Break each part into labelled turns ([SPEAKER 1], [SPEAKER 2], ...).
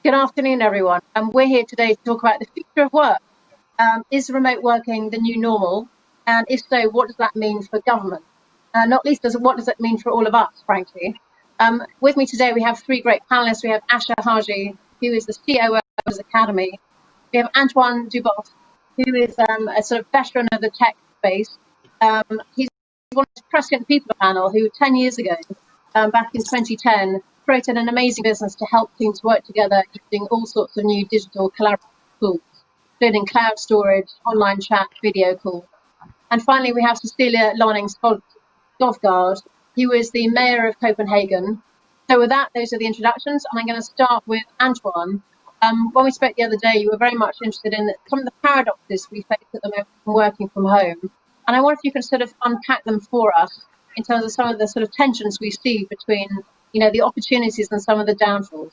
[SPEAKER 1] Good afternoon, everyone. We're here today to talk about the future of work. Is remote working the new normal? And if so, what does that mean for government? Not least, what does it mean for all of us, frankly? With me today, we have three great panelists. We have Asha Haji, who is the COO of his academy. We have Antoine Duboscq, who is a sort of veteran of the tech space. He's one of the prescient people panel who 10 years ago, back in 2010, created an amazing business to help teams work together using all sorts of new digital collaborative tools, including cloud storage, online chat, video calls. And finally, we have Cecilia Duboscq, who is the mayor of Copenhagen. So with that, those are the introductions. And I'm going to start with Antoine. When we spoke the other day, you were very much interested in some of the paradoxes we face at the moment from working from home. And I wonder if you could sort of unpack them for us in terms of some of the sort of tensions we see between, the opportunities and some of the downfalls.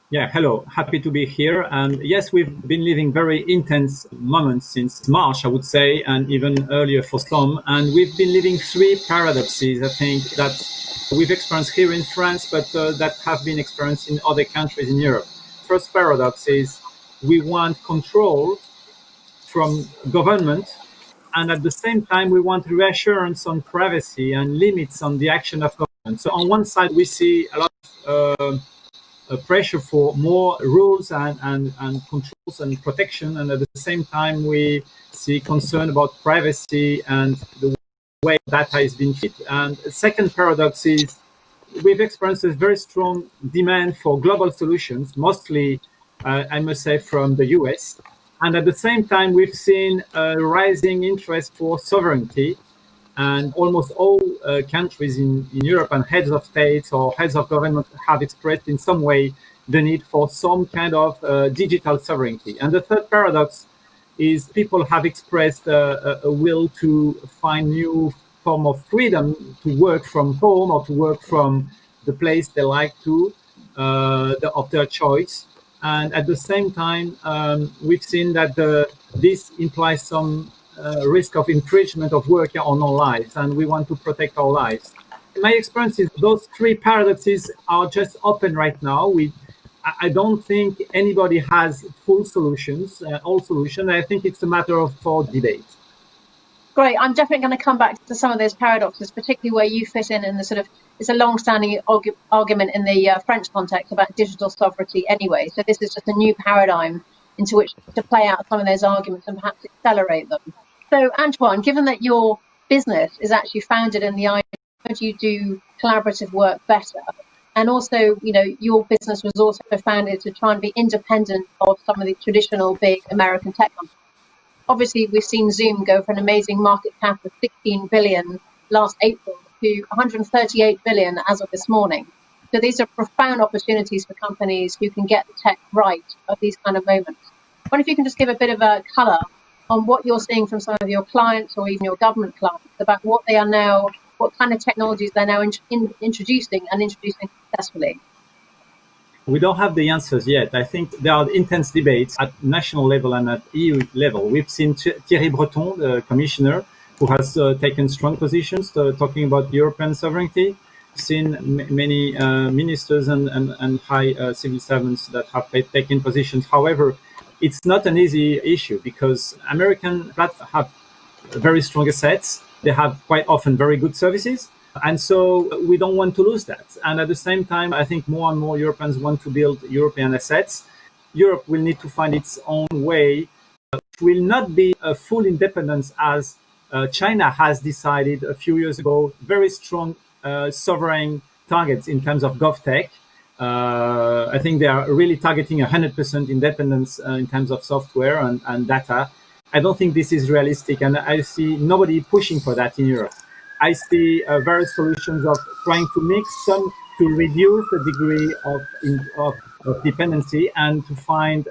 [SPEAKER 2] Yeah, hello. Happy to be here. And yes, we've been living very intense moments since March, I would say, and even earlier for some. And we've been living three paradoxes, I think, that we've experienced here in France, but that have been experienced in other countries in Europe. First paradox is we want control from government, and at the same time, we want reassurance on privacy and limits on the action of government. So on one side, we see a lot of pressure for more rules and controls and protection, and at the same time, we see concern about privacy and the way data is being treated. And the second paradox is we've experienced a very strong demand for global solutions, mostly, I must say, from the US. And at the same time, we've seen a rising interest for sovereignty. And almost all countries in Europe and heads of states or heads of government have expressed in some way the need for some kind of digital sovereignty. And the third paradox is people have expressed a will to find new form of freedom to work from home or to work from the place they like to, of their choice. And at the same time, we've seen that this implies some risk of infringement of work on our lives, and we want to protect our lives. My experience is those three paradoxes are just open right now. I don't think anybody has full solutions, all solutions. I think it's a matter of for debate.
[SPEAKER 1] Great. I'm definitely going to come back to some of those paradoxes, particularly where you fit in the sort of, it's a long-standing argument in the French context about digital sovereignty anyway. So this is just a new paradigm into which to play out some of those arguments and perhaps accelerate them. So Antoine, given that your business is actually founded in the idea that you do collaborative work better, and also, your business was also founded to try and be independent of some of the traditional big American tech companies. Obviously, we've seen Zoom go for an amazing market cap of 16 billion last April to 138 billion as of this morning. So these are profound opportunities for companies who can get the tech right at these kind of moments. I wonder if you can just give a bit of a colour on what you're seeing from some of your clients or even your government clients about what they are now, what kind of technologies they're now introducing successfully.
[SPEAKER 2] We don't have the answers yet. I think there are intense debates at national level and at EU level. We've seen Thierry Breton, the commissioner, who has taken strong positions talking about European sovereignty. We've seen many ministers and high civil servants that have taken positions. However, it's not an easy issue because American platforms have very strong assets. They have quite often very good services. And so we don't want to lose that. And at the same time, I think more and more Europeans want to build European assets. Europe will need to find its own way. It will not be a full independence as China has decided a few years ago, very strong sovereign targets in terms of GovTech. I think they are really targeting 100% independence in terms of software and data. I don't think this is realistic, and I see nobody pushing for that in Europe. I see various solutions of trying to mix some to reduce the degree of dependency and to find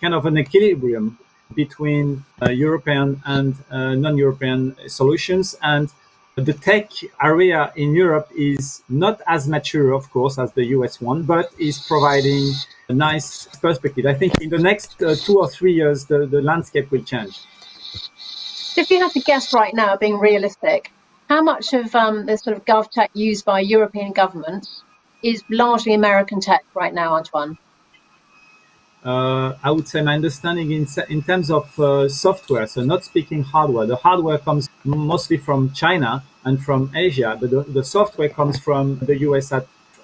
[SPEAKER 2] kind of an equilibrium between European and non-European solutions. And the tech area in Europe is not as mature, of course, as the US one, but is providing a nice perspective. I think in the next 2 or 3 years, the landscape will change.
[SPEAKER 1] If you had to guess right now, being realistic, how much of the sort of gov tech used by European governments is largely American tech right now, Antoine?
[SPEAKER 2] I would say my understanding in terms of software, so not speaking hardware. The hardware comes mostly from China and from Asia, but the software comes from the US,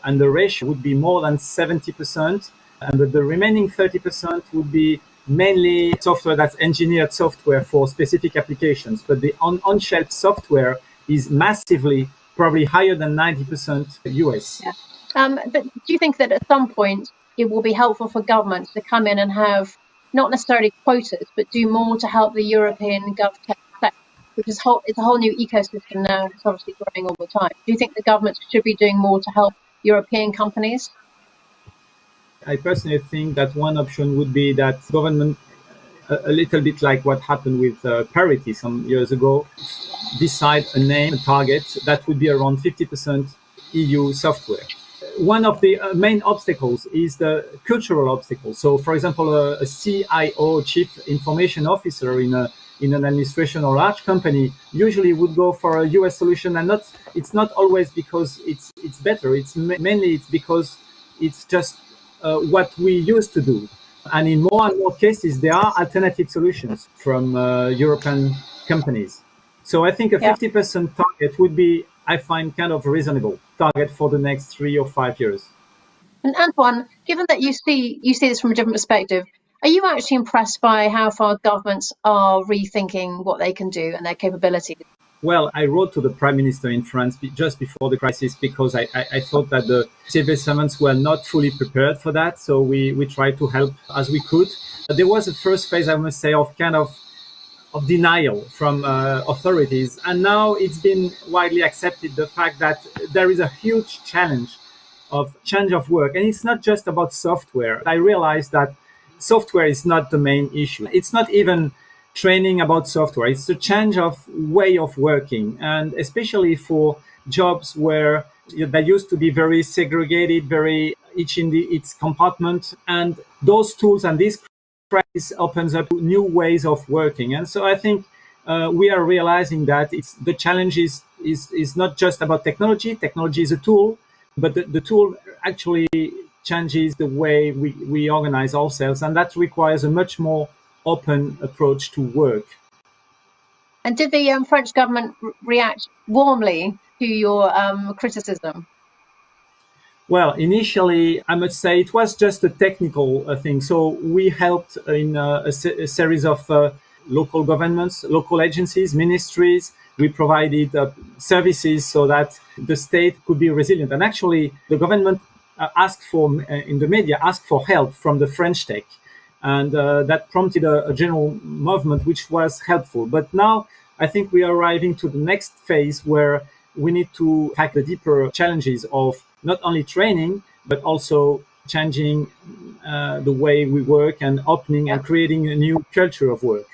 [SPEAKER 2] and the ratio would be more than 70%, and the remaining 30% would be mainly software that's engineered software for specific applications. But the on-shelf software is massively, probably higher than 90% US.
[SPEAKER 1] Yeah. But do you think that at some point it will be helpful for governments to come in and have not necessarily quotas, but do more to help the European GovTech sector, which is it's a whole new ecosystem now. It's obviously growing all the time. Do you think the governments should be doing more to help European companies?
[SPEAKER 2] I personally think that one option would be that government, a little bit like what happened with parity some years ago, decide a name, a target that would be around 50% EU software. One of the main obstacles is the cultural obstacle. So, for example, a CIO, Chief Information Officer in an administration or large company usually would go for a US solution, and it's not always because it's better. It's mainly it's because it's just what we used to do. And in more and more cases, there are alternative solutions from European companies. So I think a 50% target would be, I find, kind of reasonable target for the next 3 or 5 years.
[SPEAKER 1] And Antoine, given that you see this from a different perspective, are you actually impressed by how far governments are rethinking what they can do and their capabilities?
[SPEAKER 2] Well, I wrote to the Prime Minister in France just before the crisis because I thought that the civil servants were not fully prepared for that. So we tried to help as we could. There was a first phase, I must say, of kind of denial from authorities. And now it's been widely accepted, the fact that there is a huge challenge of change of work. And it's not just about software. I realized that software is not the main issue. It's not even training about software. It's the change of way of working. And especially for jobs where they used to be very segregated, very each in its compartment. And those tools and this crisis opens up new ways of working. And so I think we are realizing that the challenge is not just about technology. Technology is a tool, but the tool actually changes the way we organize ourselves, and that requires a much more open approach to work.
[SPEAKER 1] And did the French government react warmly to your criticism?
[SPEAKER 2] Well, initially, I must say it was just a technical thing. So we helped in a series of local governments, local agencies, ministries. We provided services so that the state could be resilient. And actually, the government asked for, in the media, asked for help from the French tech. And that prompted a general movement, which was helpful. But now I think we are arriving to the next phase where we need to tackle the deeper challenges of not only training, but also changing the way we work and opening and creating a new culture of work.